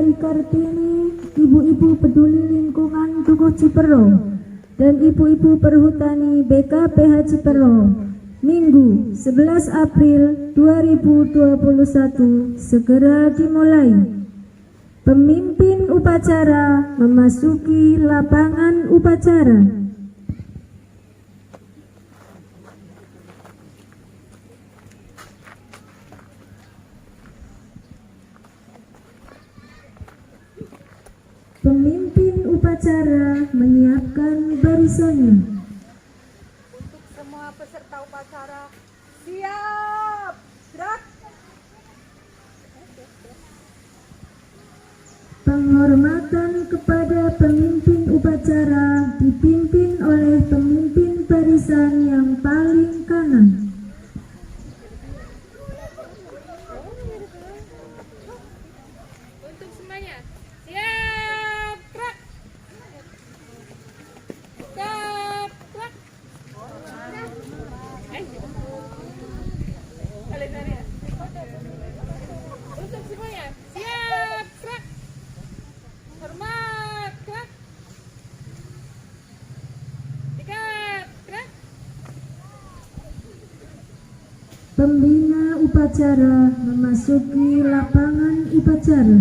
Heri Kartini, ibu-ibu peduli lingkungan Dukuh Cipero, dan ibu-ibu perhutani BKPH Cipero, Minggu 11 April 2021 segera dimulai. Pemimpin upacara memasuki lapangan upacara. Pemimpin upacara menyiapkan barisannya. Untuk semua peserta upacara, siap, gerak. Penghormatan kepada pemimpin upacara dipimpin oleh pemimpin barisan yang paling kanan. Untuk semuanya, siap, gerak. Siap, gerak. Untuk semuanya, siap, gerak. Hormat, gerak. Dekat, gerak. Pembina upacara memasuki lapangan upacara.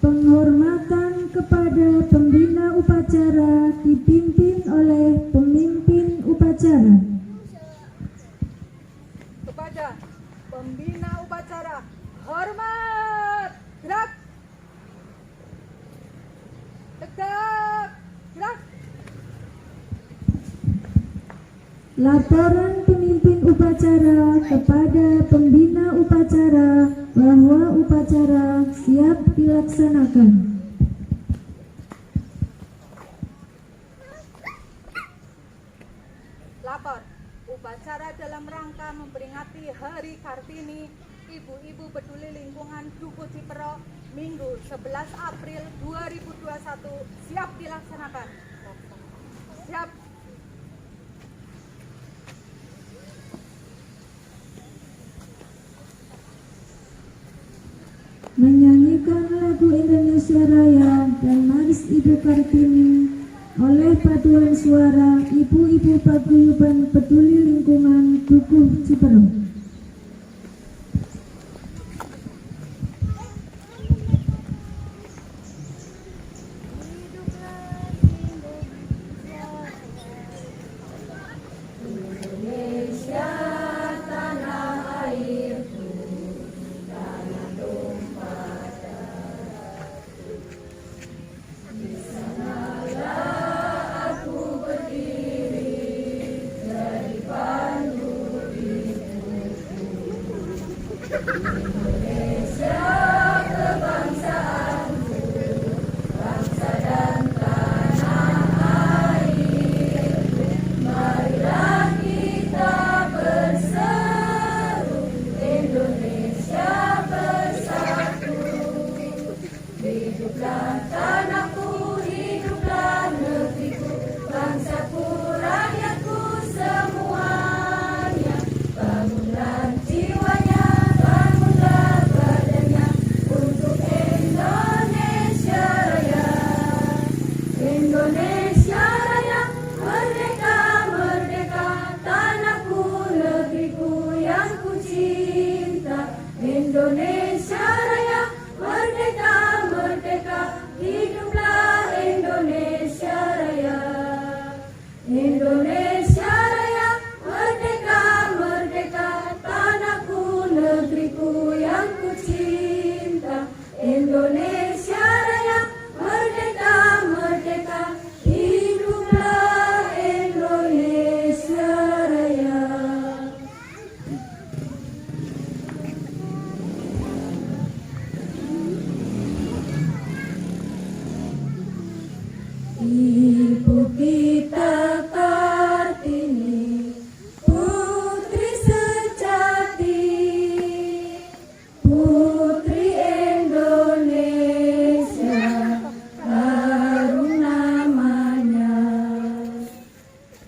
Penghormatan kepada pembina upacara dipimpin oleh pemimpin upacara. Kepada pembina upacara, hormat, gerak. Tegak, gerak. Laporan pemimpin upacara kepada pembina upacara bahwa upacara siap dilaksanakan. Lapor, upacara dalam rangka memperingati Hari Kartini Ibu-ibu Peduli Lingkungan Dukuh Cipero, Minggu 11 April 2021 siap dilaksanakan. Siap. Menyanyikan lagu Indonesia Raya dan Maris Ibu Kartini oleh paduan suara ibu-ibu paguyuban peduli lingkungan Dukuh Cipero.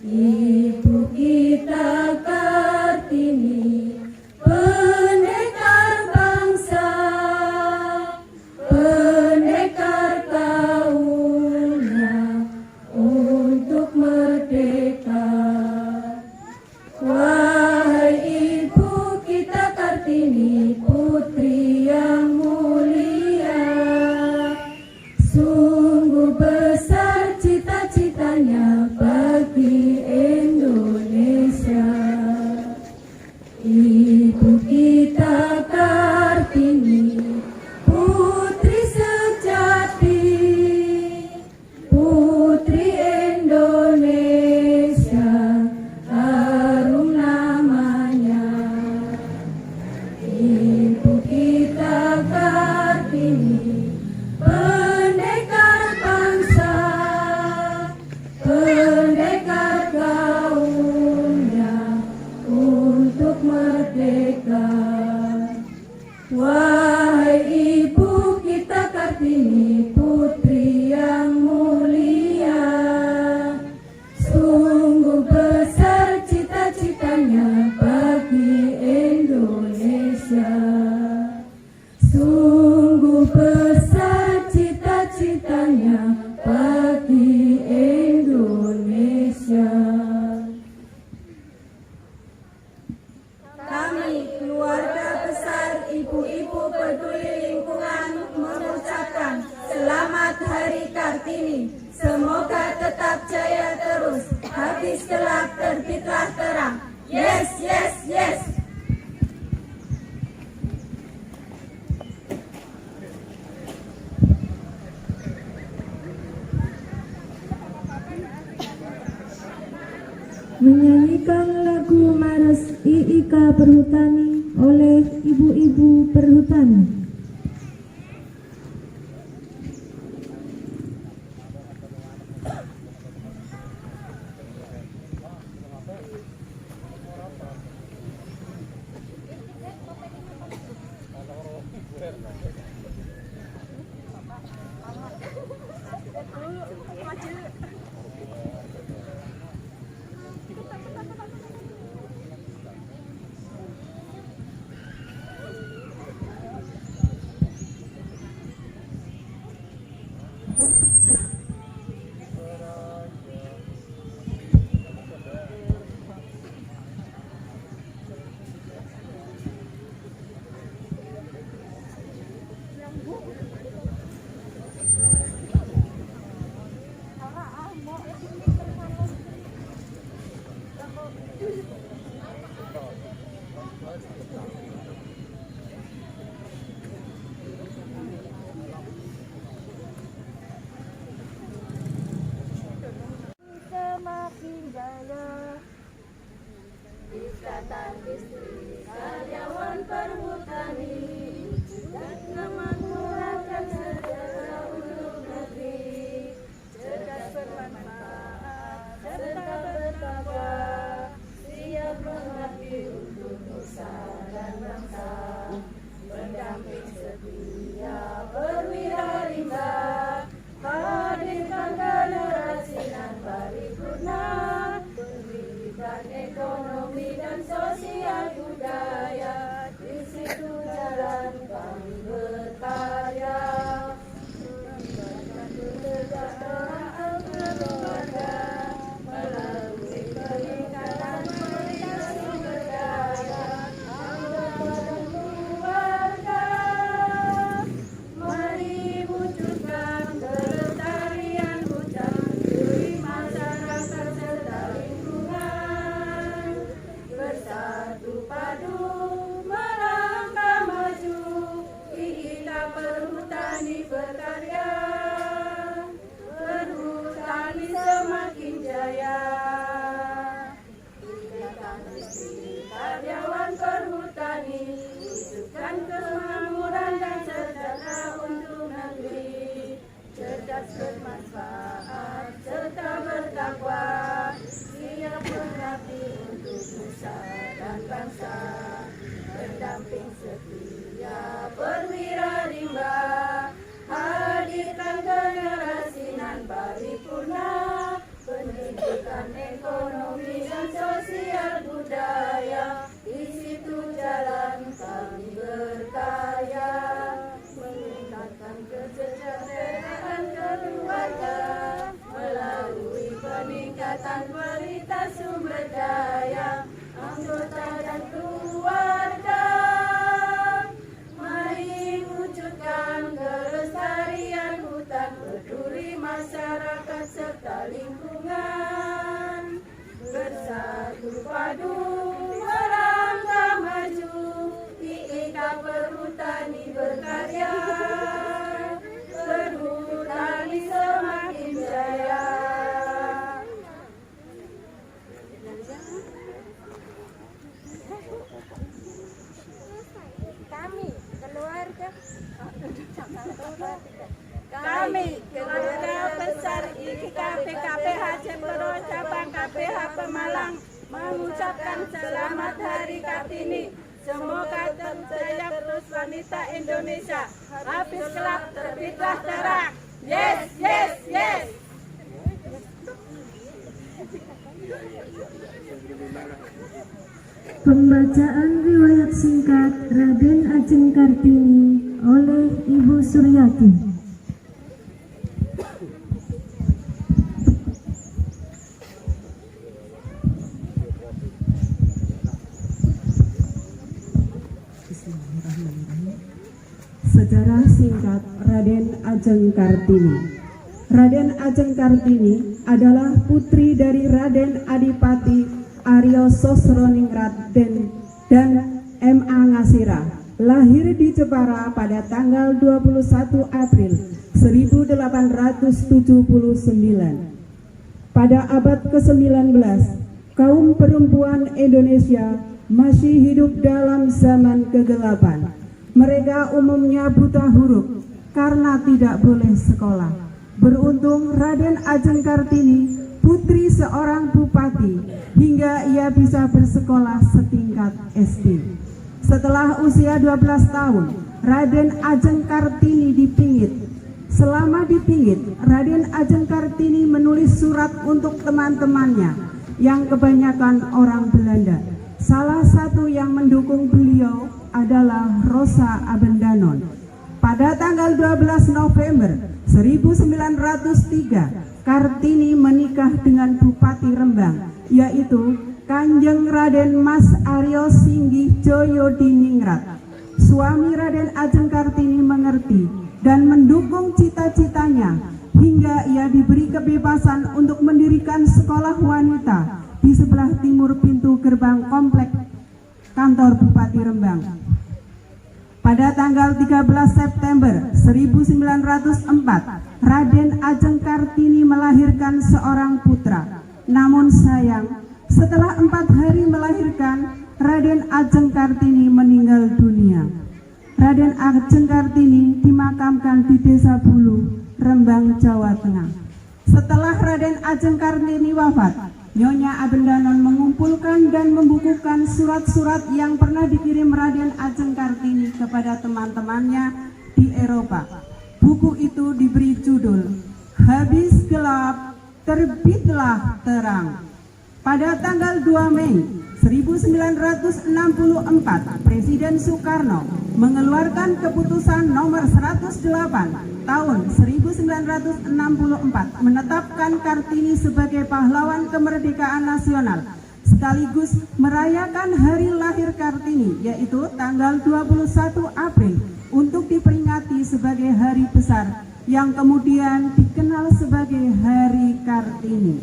Ibu kita Heri Kartini. Semoga tetap jaya terus, habis gelap terbitlah terang. Yes, yes, yes. Menyanyikan lagu Maras IIK Perhutani oleh ibu-ibu perhutani. Semakin jaya Ikatan Istri Karyawan Perhutani dan memakmurkan sejahtera untuk negeri, cerdas bermanfaat serta bertakwa, siap mengabdi untuk nusa dan bangsa, pendamping setia perwira rimba, hadirkan generasi nan paripurna, pendidikan ekonomi dan sosial budaya, di situ jalan kami berkarya, memberikan kesejahteraan keluarga, melalui peningkatan kualitas sumber daya, anggota dan keluarga. Mari wujudkan kelestarian hutan bagi masyarakat serta lingkungan, bersatu padu melangkah maju, IIK Perhutani berkarya, perhutani semakin jaya. Ikatan Istri Karyawan Perhutani, wujudkan kemakmuran dan sejahtera untuk negeri, cerdas bermanfaat serta bertakwa, siap mengabdi untuk nusa dan bangsa, pendamping setia perwira rimba, hadirkan generasi nan paripurna, pendidikan ekonomi dan sosial budaya, di situ jalan kami berkarya, meningkatkan kesejahteraan keluarga, melalui peningkatan kualitas sumber daya, anggota dan keluarga. Mari wujudkan kelestarian hutan, peduli masyarakat serta lingkungan, bersatu padu melangkah maju, IIK Perhutani berkarya, perhutani semakin jaya. Kami keluarga besar IIK PKPH Jepero cabang KPH Pemalang mengucapkan selamat Hari Kartini. Semoga terjaya terus wanita Indonesia, habis gelap terbitlah terang. Yes, yes, yes. Pembacaan riwayat singkat Raden Ajeng Kartini oleh Ibu Suryati. Sejarah singkat Raden Ajeng Kartini. Raden Ajeng Kartini adalah putri dari Raden Adipati Aryo Sosroningrat dan M.A. Ngasira. Lahir di Jepara pada tanggal 21 April 1879. Pada abad ke-19, kaum perempuan Indonesia masih hidup dalam zaman kegelapan. Mereka umumnya buta huruf karena tidak boleh sekolah. Beruntung Raden Ajeng Kartini, putri seorang bupati, hingga ia bisa bersekolah setingkat SD. Setelah usia 12 tahun, Raden Ajeng Kartini dipingit. Selama dipingit, Raden Ajeng Kartini menulis surat untuk teman-temannya yang kebanyakan orang Belanda. Salah satu yang mendukung beliau adalah Rosa Abendanon. Pada tanggal 12 November 1903, Kartini menikah dengan Bupati Rembang, yaitu Kanjeng Raden Mas Aryo Singgih Joyodiningrat. Suami Raden Ajeng Kartini mengerti dan mendukung cita-citanya hingga ia diberi kebebasan untuk mendirikan sekolah wanita di sebelah timur pintu gerbang komplek kantor Bupati Rembang. Pada tanggal 13 September 1904, Raden Ajeng Kartini melahirkan seorang putra. Namun sayang, setelah 4 hari melahirkan, Raden Ajeng Kartini meninggal dunia. Raden Ajeng Kartini dimakamkan di Desa Bulu, Rembang, Jawa Tengah. Setelah Raden Ajeng Kartini wafat, Nyonya Abendanon mengumpulkan dan membukukan surat-surat yang pernah dikirim Raden Ajeng Kartini kepada teman-temannya di Eropa. Buku itu diberi judul Habis Gelap, Terbitlah Terang. Pada tanggal 2 Mei 1964, Presiden Soekarno mengeluarkan keputusan nomor 108 tahun 1964 menetapkan Kartini sebagai pahlawan kemerdekaan nasional, sekaligus merayakan hari lahir Kartini, yaitu tanggal 21 April, untuk diperingati sebagai hari besar yang kemudian dikenal sebagai Hari Kartini.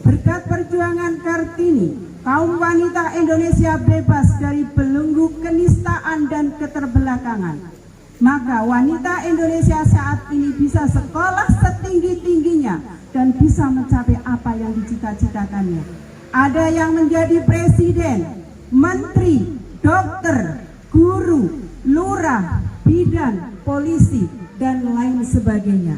Berkat perjuangan Kartini, kaum wanita Indonesia bebas dari belenggu kenistaan dan keterbelakangan. Maka wanita Indonesia saat ini bisa sekolah setinggi-tingginya dan bisa mencapai apa yang dicita-citakannya. Ada yang menjadi presiden, menteri, dokter, guru, lurah, bidan, polisi, dan lain sebagainya.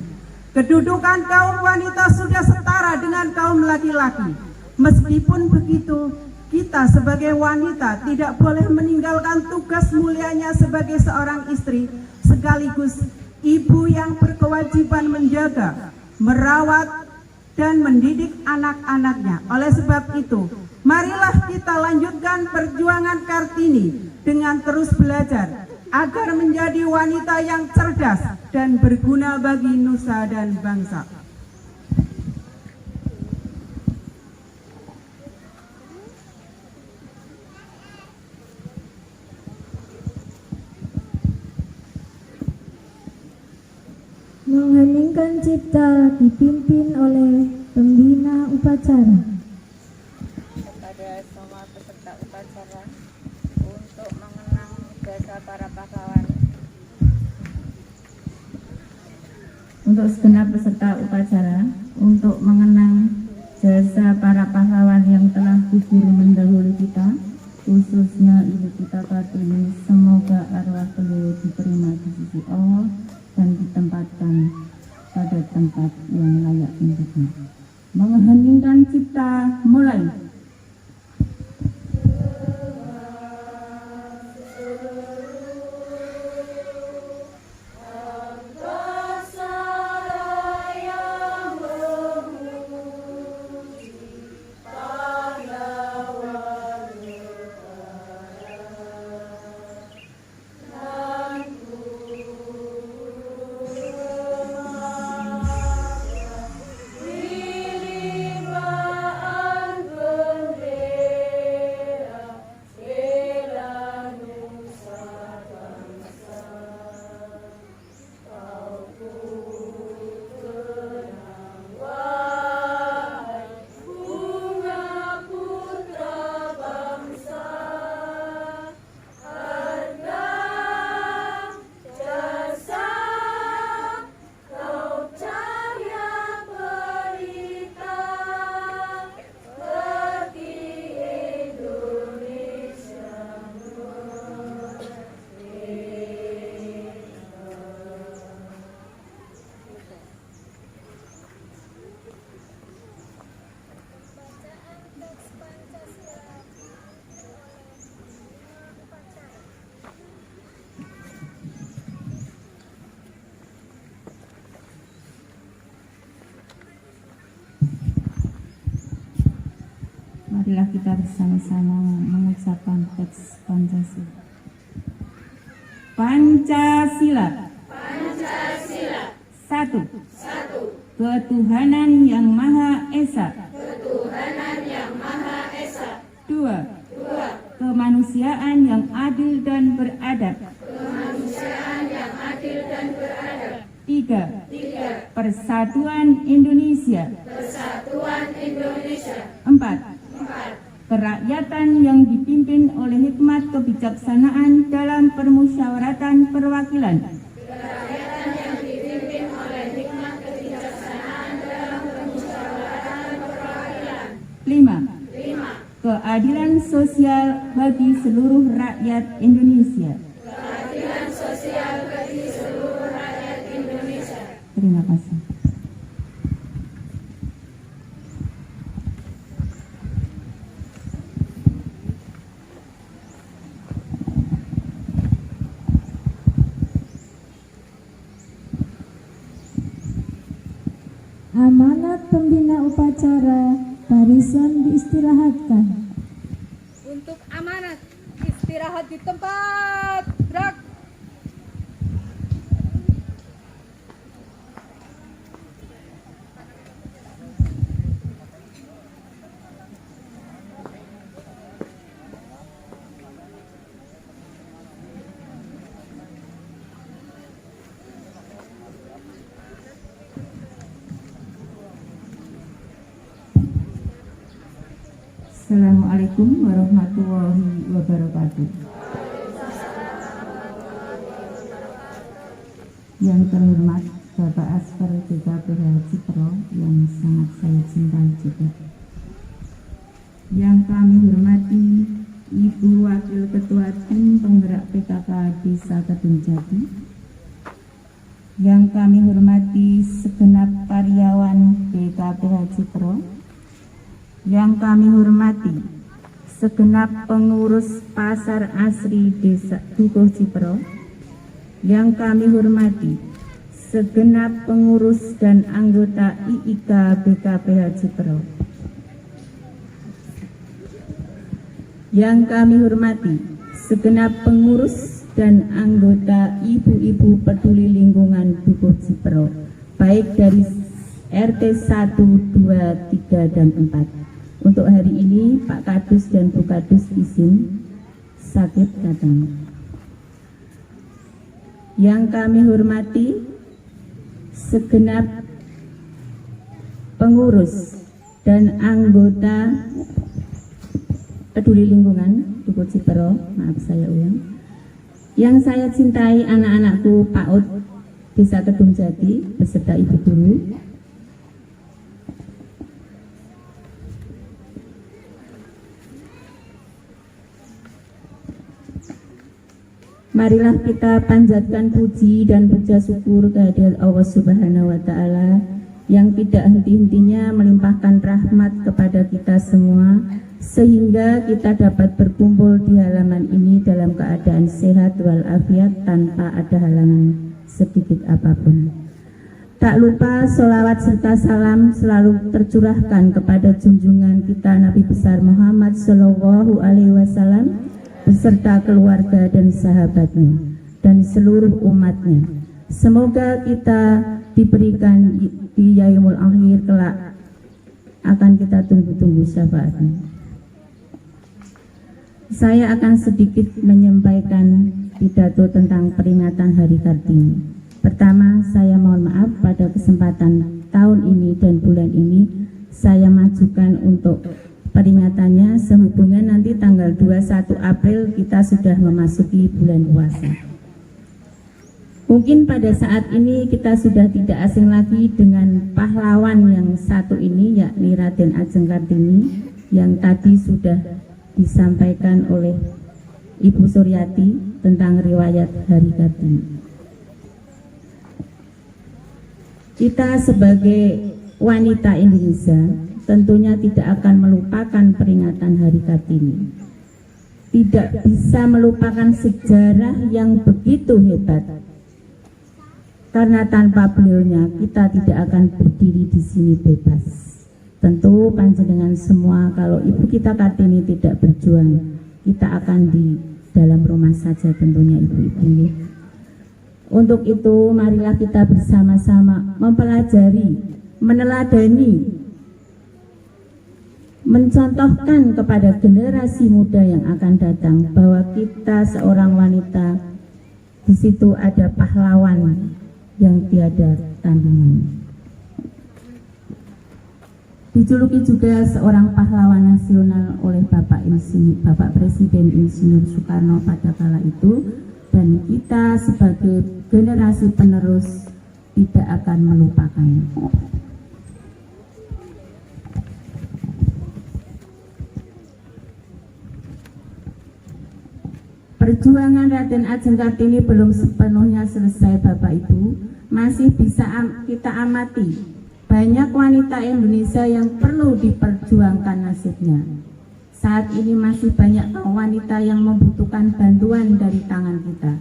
Kedudukan kaum wanita sudah setara dengan kaum laki-laki. Meskipun begitu, kita sebagai wanita tidak boleh meninggalkan tugas mulianya sebagai seorang istri, sekaligus ibu yang berkewajiban menjaga, merawat, dan mendidik anak-anaknya. Oleh sebab itu, marilah kita lanjutkan perjuangan Kartini dengan terus belajar, agar menjadi wanita yang cerdas dan berguna bagi nusa dan bangsa. Mengheningkan cipta dipimpin oleh pembina upacara. Kepada semua peserta upacara untuk mengenang jasa para pahlawan. Untuk segenap peserta upacara untuk mengenang jasa para pahlawan yang telah gugur mendahului kita, khususnya Ibu kita Kartini. Semoga arwah beliau diterima di sisi Allah dan ditempatkan pada tempat yang layak untuknya. Mengheningkan cipta, mulai. marilah kita bersama-sama mengucapkan teks Pancasila. Pancasila. Pancasila. 1. Ketuhanan yang Maha Esa. Ketuhanan yang Maha Esa. 2. Kemanusiaan yang adil dan beradab. Kemanusiaan yang adil dan beradab. 3. Persatuan Indonesia. Persatuan Indonesia. 4. Kerakyatan yang dipimpin oleh hikmat kebijaksanaan dalam permusyawaratan perwakilan. Kerakyatan yang dipimpin oleh hikmat kebijaksanaan dalam permusyawaratan perwakilan. 5. Keadilan sosial bagi seluruh rakyat Indonesia. Keadilan sosial bagi seluruh rakyat Indonesia. Terima kasih. Amanat pembina upacara, barisan diistirahatkan. Untuk amanat, istirahat di tempat. Gerak. Assalamualaikum warahmatullahi wabarakatuh. Yang terhormat Bapak Asfer BKPH Cipro yang sangat saya cintai juga. Yang kami hormati Ibu Wakil Ketua Tim Penggerak PKK Desa Kedunjati. Yang kami hormati segenap karyawan BKPH Cipro. Yang kami hormati segenap pengurus Pasar Asri Desa Dukuh Cipro. Yang kami hormati segenap pengurus dan anggota IIK BKPH Cipro. Yang kami hormati segenap pengurus dan anggota ibu-ibu peduli lingkungan Dukuh Cipro, baik dari RT 1, 2, 3, dan 4. Untuk hari ini Pak Kadus dan Bu Kadus izin sakit datang. Yang kami hormati segenap pengurus dan anggota peduli lingkungan Dukuh Cipro, maaf saya ulang. Yang saya cintai anak-anakku PAUD Desa Kedungjati beserta ibu guru. Marilah kita panjatkan puji dan puja syukur kehadirat Allah Subhanahu wa Ta'ala yang tidak henti-hentinya melimpahkan rahmat kepada kita semua, sehingga kita dapat berkumpul di halaman ini dalam keadaan sehat walafiat tanpa ada halangan sedikit apapun. Tak lupa sholawat serta salam selalu tercurahkan kepada junjungan kita Nabi besar Muhammad Shallallahu Alaihi Wasallam beserta keluarga dan sahabatnya dan seluruh umatnya. Semoga kita diberikan di yaumul akhir kelak, akan kita tunggu-tunggu syafaatnya. Saya akan sedikit menyampaikan pidato tentang peringatan Hari Kartini. Pertama, saya mohon maaf pada kesempatan tahun ini dan bulan ini saya majukan untuk peringatannya sehubungan nanti tanggal 21 April kita sudah memasuki bulan puasa. Mungkin pada saat ini kita sudah tidak asing lagi dengan pahlawan yang satu ini, yakni Raden Ajeng Kartini, yang tadi sudah disampaikan oleh Ibu Suryati tentang riwayat Hari Kartini. Kita sebagai wanita Indonesia tentunya tidak akan melupakan peringatan Hari Kartini. Tidak bisa melupakan sejarah yang begitu hebat. Karena tanpa beliaunya kita tidak akan berdiri di sini bebas. Tentu panjenengan semua, kalau Ibu kita Kartini tidak berjuang, kita akan di dalam rumah saja tentunya ibu-ibu. Untuk itu marilah kita bersama-sama mempelajari, meneladani, mencontohkan kepada generasi muda yang akan datang bahwa kita seorang wanita, di situ ada pahlawan yang tiada tandingan. Dijuluki juga seorang pahlawan nasional oleh Bapak Presiden Insinyur Soekarno pada kala itu, dan kita sebagai generasi penerus tidak akan melupakannya. Perjuangan Raden Ajeng Kartini belum sepenuhnya selesai Bapak Ibu, masih bisa kita amati banyak wanita Indonesia yang perlu diperjuangkan nasibnya. Saat ini masih banyak wanita yang membutuhkan bantuan dari tangan kita.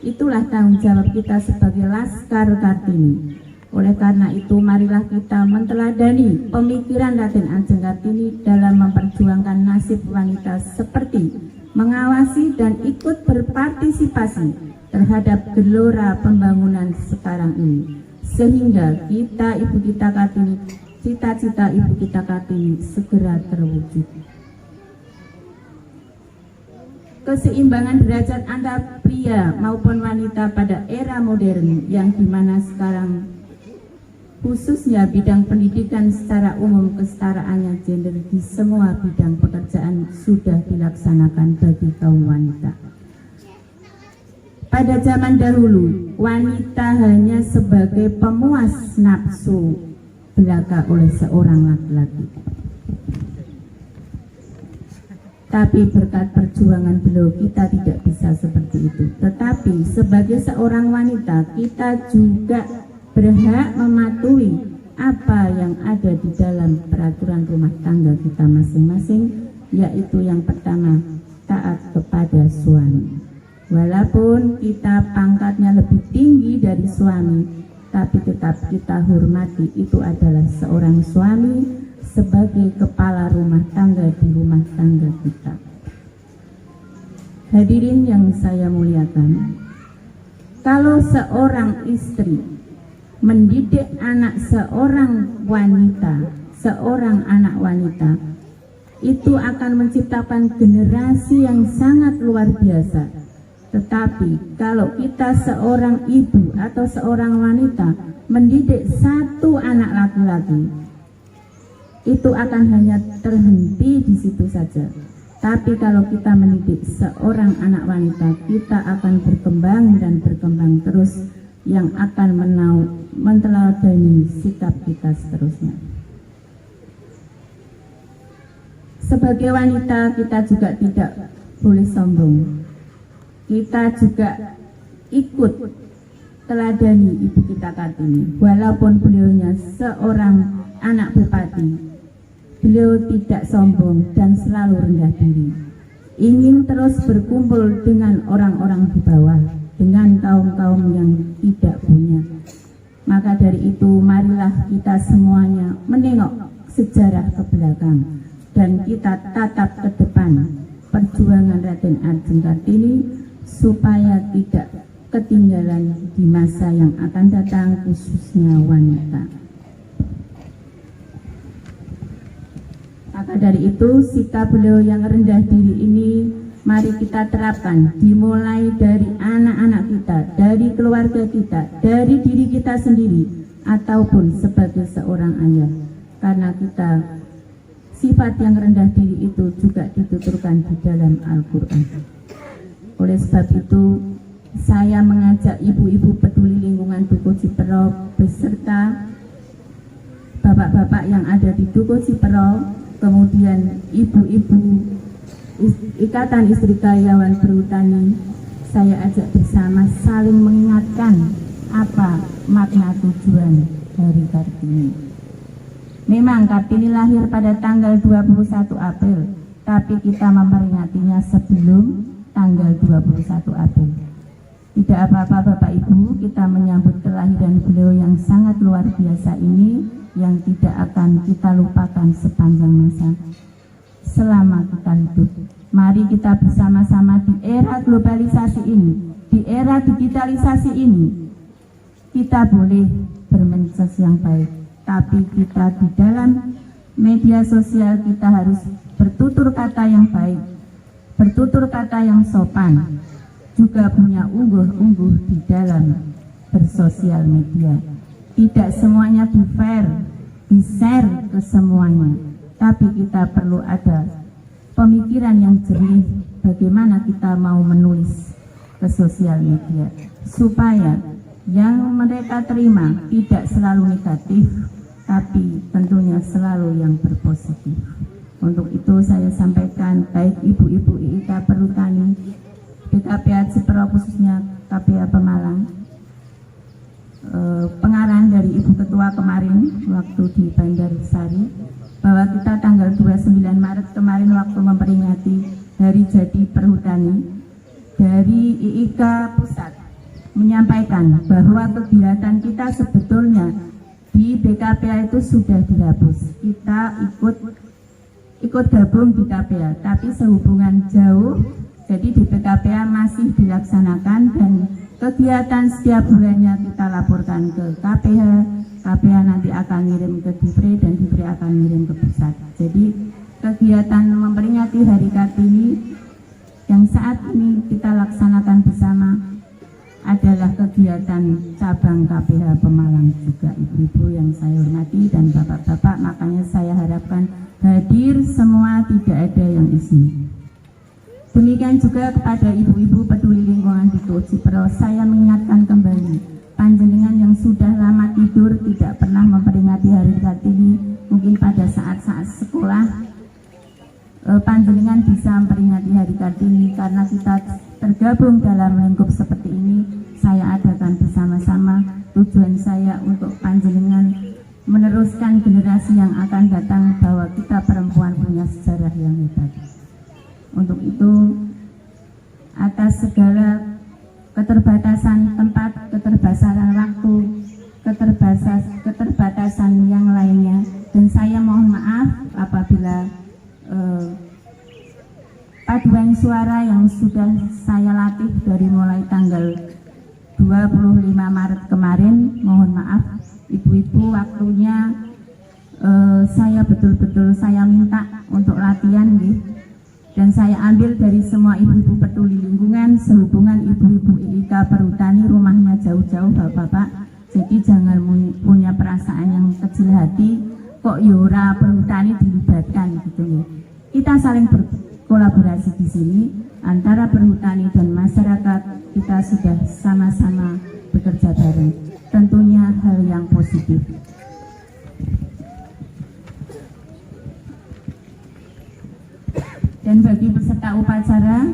Itulah tanggung jawab kita sebagai Laskar Kartini. Oleh karena itu, marilah kita menteladani pemikiran Raden Ajeng Kartini dalam memperjuangkan nasib wanita, seperti mengawasi dan ikut berpartisipasi terhadap gelora pembangunan sekarang ini, sehingga ibu kita Kartini, cita-cita ibu kita Kartini segera terwujud. Keseimbangan derajat antara pria maupun wanita pada era modern, yang dimana sekarang khususnya bidang pendidikan secara umum, kesetaraannya gender di semua bidang pekerjaan sudah dilaksanakan bagi kaum wanita. Pada zaman dahulu, wanita hanya sebagai pemuas nafsu belaka oleh seorang laki-laki. Tapi berkat perjuangan beliau, kita tidak bisa seperti itu. Tetapi sebagai seorang wanita, kita juga berhak mematuhi apa yang ada di dalam peraturan rumah tangga kita masing-masing, yaitu yang pertama, taat kepada suami. Walaupun kita pangkatnya lebih tinggi dari suami, tapi tetap kita hormati, itu adalah seorang suami sebagai kepala rumah tangga di rumah tangga kita. Hadirin yang saya muliakan, kalau seorang istri mendidik anak seorang wanita, seorang anak wanita, itu akan menciptakan generasi yang sangat luar biasa. Tetapi kalau kita seorang ibu atau seorang wanita mendidik satu anak laki-laki, itu akan hanya terhenti di situ saja. Tapi kalau kita mendidik seorang anak wanita, kita akan berkembang dan berkembang terus, yang akan menteladani sikap kita seterusnya. Sebagai wanita, kita juga tidak boleh sombong. Kita juga ikut teladani ibu kita Kartini. Walaupun beliaunya seorang anak bupati, beliau tidak sombong dan selalu rendah diri, ingin terus berkumpul dengan orang-orang di bawah, dengan kaum-kaum yang tidak punya. Maka dari itu, marilah kita semuanya menengok sejarah ke belakang dan kita tatap ke depan perjuangan Raden Ajeng Kartini, supaya tidak ketinggalan di masa yang akan datang, khususnya wanita. Maka dari itu, sikap beliau yang rendah diri ini mari kita terapkan, dimulai dari anak-anak kita, dari keluarga kita, dari diri kita sendiri, ataupun sebagai seorang ayah. Karena kita, sifat yang rendah diri itu juga dituturkan di dalam Al-Quran. Oleh sebab itu, saya mengajak ibu-ibu peduli lingkungan Dukuh Cipero beserta bapak-bapak yang ada di Dukuh Cipero, kemudian ibu-ibu Ikatan Istri Karyawan Perhutani, saya ajak bersama saling mengingatkan apa makna tujuan dari Kartini. Memang Kartini lahir pada tanggal 21 April, tapi kita memperingatinya sebelum tanggal 21 April. Tidak apa-apa Bapak Ibu, kita menyambut kelahiran beliau yang sangat luar biasa ini, yang tidak akan kita lupakan sepanjang masa selama kita hidup. Mari kita bersama-sama di era globalisasi ini, di era digitalisasi ini, kita boleh bermedsos yang baik, tapi kita di dalam media sosial kita harus bertutur kata yang baik, bertutur kata yang sopan, juga punya ungguh-ungguh di dalam bersosial media. Tidak semuanya di-share ke semuanya, tapi kita perlu ada pemikiran yang jernih bagaimana kita mau menulis ke sosial media, supaya yang mereka terima tidak selalu negatif, tapi tentunya selalu yang berpositif. Untuk itu saya sampaikan, baik ibu-ibu IIK Perhutani, BKPA Cipro khususnya KPA Pemalang, pengarahan dari Ibu Ketua kemarin waktu di Bandar Sari, bahwa kita tanggal 29 Maret kemarin waktu memperingati Hari Jadi Perhutani, dari IIK Pusat menyampaikan bahwa kegiatan kita sebetulnya di BKPA itu sudah dihapus. Kita ikut gabung di KPA, tapi sehubungan jauh, jadi di BKPA masih dilaksanakan dan kegiatan setiap bulannya kita laporkan ke KPH. KPH nanti akan ngirim ke Divre dan Divre akan ngirim ke pusat. Jadi kegiatan memperingati Hari Kartini yang saat ini kita laksanakan bersama adalah kegiatan cabang KPH Pemalang juga, ibu-ibu yang saya hormati dan bapak-bapak. Makanya saya harapkan hadir semua, tidak ada yang isi. Demikian juga kepada ibu-ibu peduli lingkungan di Cipro, saya mengingatkan kembali, panjenengan yang sudah lama tidur tidak pernah memperingati Hari Kartini, mungkin pada saat-saat sekolah panjenengan bisa memperingati Hari Kartini. Karena kita tergabung dalam lingkup seperti ini, saya adakan bersama-sama. Tujuan saya untuk panjenengan meneruskan generasi yang akan datang bahwa kita perempuan punya sejarah yang hebat. Untuk itu, atas segala keterbatasan tempat, keterbatasan waktu, keterbatasan yang lainnya, dan saya mohon maaf apabila paduan suara yang sudah saya latih dari mulai tanggal 25 Maret kemarin, mohon maaf ibu-ibu, waktunya saya betul-betul saya minta untuk latihan gitu. Dan saya ambil dari semua ibu-ibu peduli lingkungan, sehubungan ibu-ibu IIK Perhutani rumahnya jauh-jauh bapak-bapak, jadi jangan punya perasaan yang kecil hati, kok yora perhutani dilibatkan gitu nih. Kita saling berkolaborasi di sini antara perhutani dan masyarakat, kita sudah sama-sama bekerja bareng, tentunya hal yang positif. Dan bagi peserta upacara,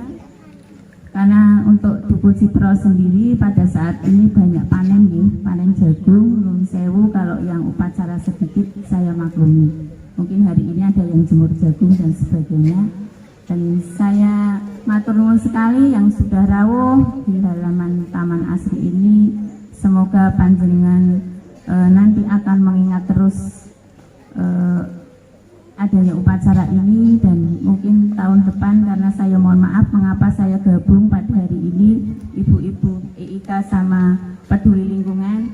karena untuk Duku Cipro sendiri pada saat ini banyak panen nih, panen jagung, nun sewu, kalau yang upacara sedikit saya maklumi. Mungkin hari ini ada yang jemur jagung dan sebagainya. Dan saya matur nuwun sekali yang sudah rawuh di halaman Taman Asri ini. Semoga panjenengan nanti akan mengingat terus adanya upacara ini, dan mungkin tahun depan, karena saya mohon maaf mengapa saya gabung pada hari ini, ibu-ibu IIK sama peduli lingkungan,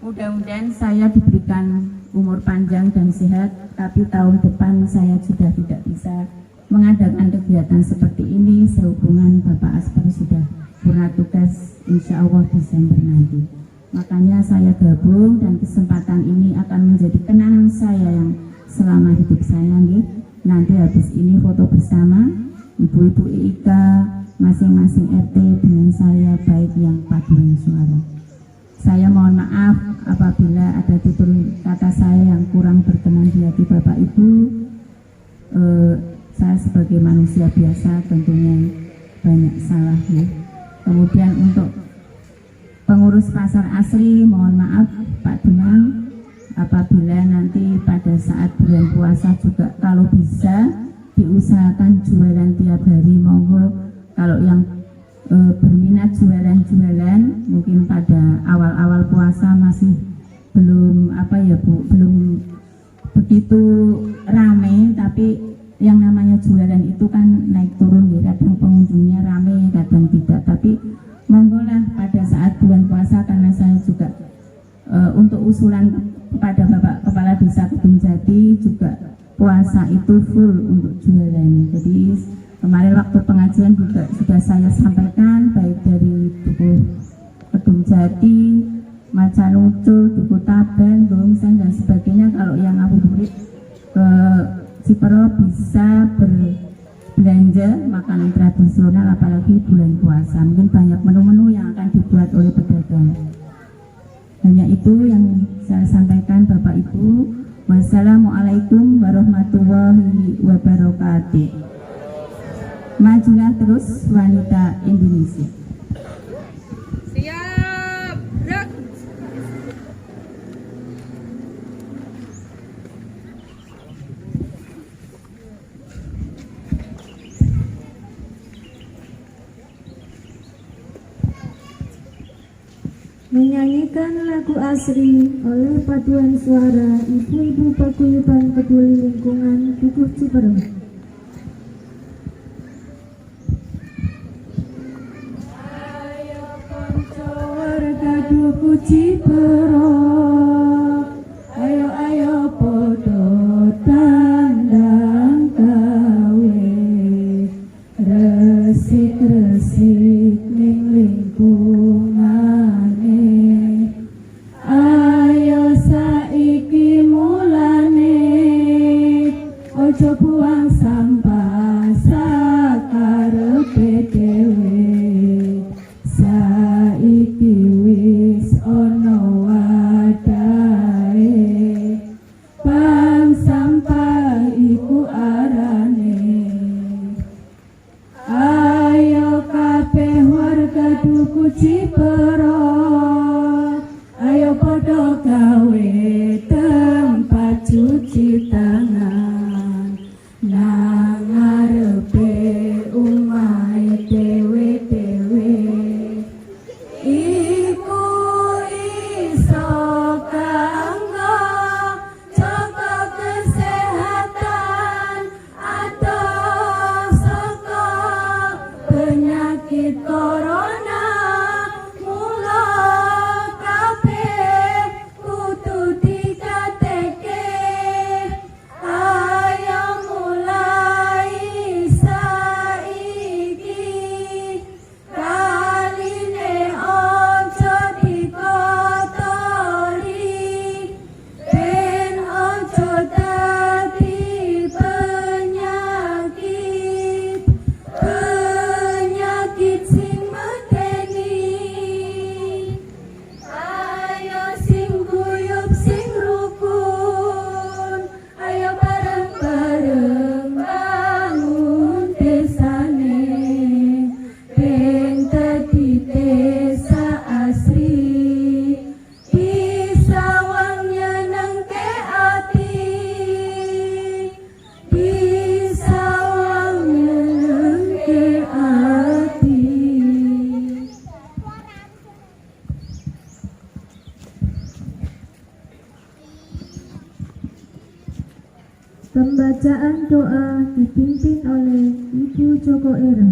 mudah-mudahan saya diberikan umur panjang dan sehat, tapi tahun depan saya sudah tidak bisa mengadakan kegiatan seperti ini sehubungan Bapak Asper sudah purna tugas insya Allah Desember nanti. Makanya saya gabung, dan kesempatan ini akan menjadi kenangan saya yang selama hidup saya nih. Nanti habis ini foto bersama ibu-ibu IIK masing-masing RT dengan saya, baik yang paduan suara. Saya mohon maaf apabila ada tutur kata saya yang kurang berkenan di hati Bapak Ibu. Saya sebagai manusia biasa tentunya banyak salah ya. Kemudian untuk pengurus pasar asri, mohon maaf Pak Demang, apabila nanti pada saat bulan puasa juga kalau bisa diusahakan jualan tiap hari, monggo. Kalau yang berminat jualan-jualan, mungkin pada awal-awal puasa masih belum belum begitu ramai, tapi yang namanya jualan itu kan naik turun ya, kadang pengunjungnya ramai, kadang tidak, tapi monggolah pada saat bulan puasa, karena saya juga untuk usulan kepada Bapak Kepala Desa Kedung Jati juga puasa itu full untuk jualan. Jadi kemarin waktu pengajian juga sudah saya sampaikan, baik dari Duku Kedung Jati, Macanucul, Duku Taban, Gongsen dan sebagainya, kalau yang ngabuburit ke Cipero bisa berbelanja makanan tradisional, apalagi bulan puasa. Mungkin banyak menu-menu yang akan dibuat oleh pedagang. Hanya itu yang saya sampaikan Bapak Ibu. Wassalamualaikum warahmatullahi wabarakatuh. Majulah terus wanita Indonesia. Siap, gerak. Menyanyikan lagu asri oleh paduan suara Ibu-Ibu Paguyuban Peduli Lingkungan Dukuh Cipero. Ayo konco warga Dukuh Cipero, ayo podo tandang gawe, resik-resik ning lingkungane. Ayo saiki mulane, ojo buang sampah sakarepe dhewe. Saiki wis ono wadahe, bang sampah iku arane. Ayo kabeh warga Dukuh Cipero, ayo podo gawe tempat cuci tangan nang ngarepe omahe dhewe-dhewe. Iku iso kanggo jaga kesehatan atau saka penyakit corona. Mula kabeh kudu digateke. Ayo mulai saiki, kaline ojo dikotori, ben ojo dadi penyakit sing medeni. Ayo sing guyub sing rukun, ayo bareng-bareng bangun desane, ben dadi desa asri, bisa wong nyenengke ati, bisa wong nyenengke ati. Pembacaan doa dipimpin oleh Ibu Joko Era.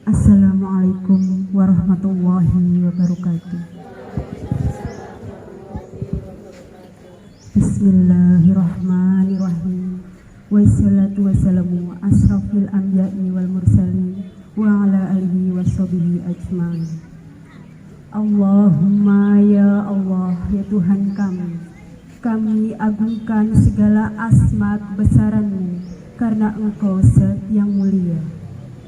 Assalamualaikum warahmatullahi wabarakatuh. Bismillahirrahmanirrahim. Wassalatu wassalamu asrafil anbiya'i wal mursalin wa ala alihi washabihi ajmain. Allahumma ya Allah, ya Tuhan kami agungkan segala asma kebesaran-Mu karena Engkau Zat yang mulia.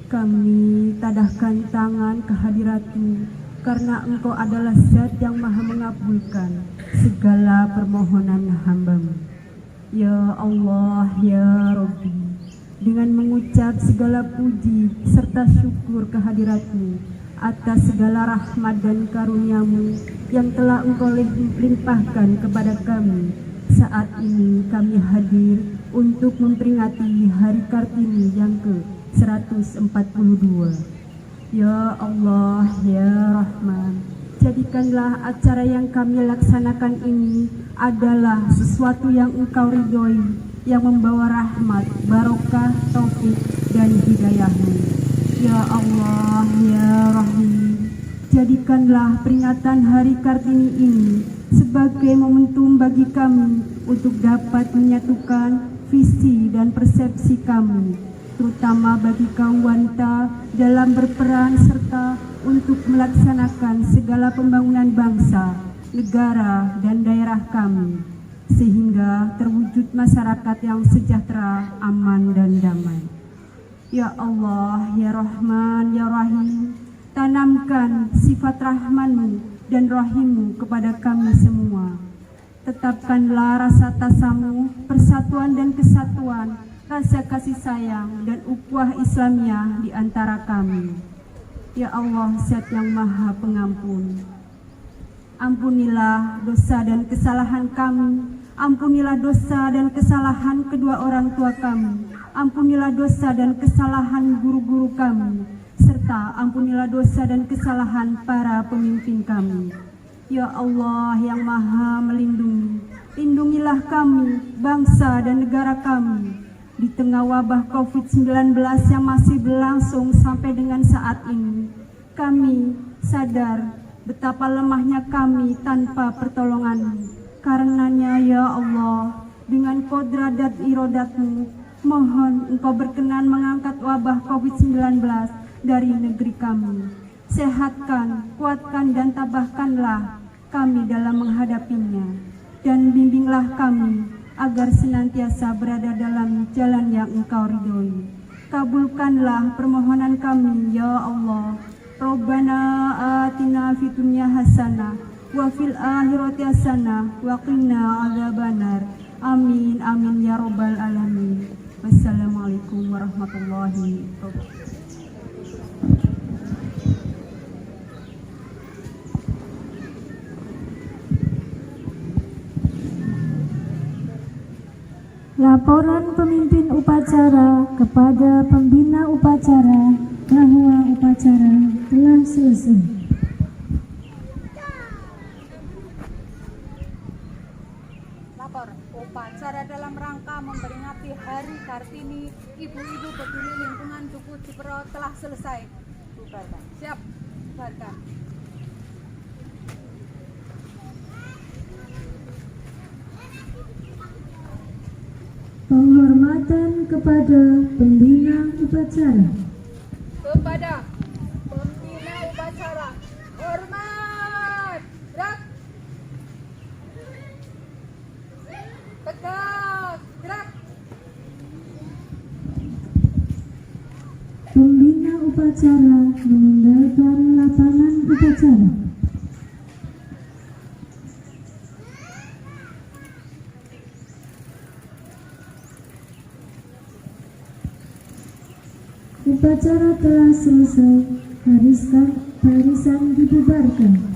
Kami tadahkan tangan kehadirat-Mu karena Engkau adalah Zat yang maha mengabulkan segala permohonan hamba-Mu. Ya Allah, ya Rabbi, dengan mengucap segala puji serta syukur kehadirat-Mu atas segala rahmat dan karunia-Mu yang telah Engkau limpahkan kepada kami. Saat ini kami hadir untuk memperingati Hari Kartini yang ke-142. Ya Allah, Ya Rahman, jadikanlah acara yang kami laksanakan ini adalah sesuatu yang Engkau ridhoi, yang membawa rahmat, barokah, taufik, dan hidayah-Mu. Ya Allah, Ya Rahim, jadikanlah peringatan Hari Kartini ini sebagai momentum bagi kami untuk dapat menyatukan visi dan persepsi kami, terutama bagi kaum wanita dalam berperan serta untuk melaksanakan segala pembangunan bangsa, negara, dan daerah kami, sehingga terwujud masyarakat yang sejahtera, aman, dan damai. Ya Allah, Ya Rahman, Ya Rahim, tanamkan sifat Rahman-Mu dan Rahim-Mu kepada kami semua. Tetapkanlah rasa tasamu, persatuan dan kesatuan, rasa kasih sayang dan ukhuwah Islamiyah di antara kami. Ya Allah, Zat yang Maha Pengampun, ampunilah dosa dan kesalahan kami, ampunilah dosa dan kesalahan kedua orang tua kami, ampunilah dosa dan kesalahan guru-guru kami, serta ampunilah dosa dan kesalahan para pemimpin kami. Ya Allah yang Maha Melindungi, lindungilah kami, bangsa dan negara kami, di tengah wabah COVID-19 yang masih berlangsung sampai dengan saat ini. Kami sadar betapa lemahnya kami tanpa pertolongan-Mu. Karenanya ya Allah, dengan kodrat dan irodat-Mu, mohon Engkau berkenan mengangkat wabah COVID-19 dari negeri kami. Sehatkan, kuatkan dan tabahkanlah kami dalam menghadapinya, dan bimbinglah kami agar senantiasa berada dalam jalan yang Engkau ridhoi. Kabulkanlah permohonan kami ya Allah. Rabbana atina fid dunya hasanah wa fil akhirati hasanah wa qina adzabannar. Amin amin ya rabbal alamin. Wassalamualaikum warahmatullahi wabarakatuh. Laporan pemimpin upacara kepada pembina upacara bahwa upacara telah selesai. Lapor, upacara dalam rangka memperingati Hari Kartini Ibu-Ibu Peduli Lingkungan Duku Cipro telah selesai. Bubarkan. Siap, bubarkan. Penghormatan kepada pembina upacara. Kepada pembina upacara, hormat, gerak, tegak, gerak. Pembina upacara meninggalkan lapangan upacara. Upacara telah selesai, barisan dibubarkan.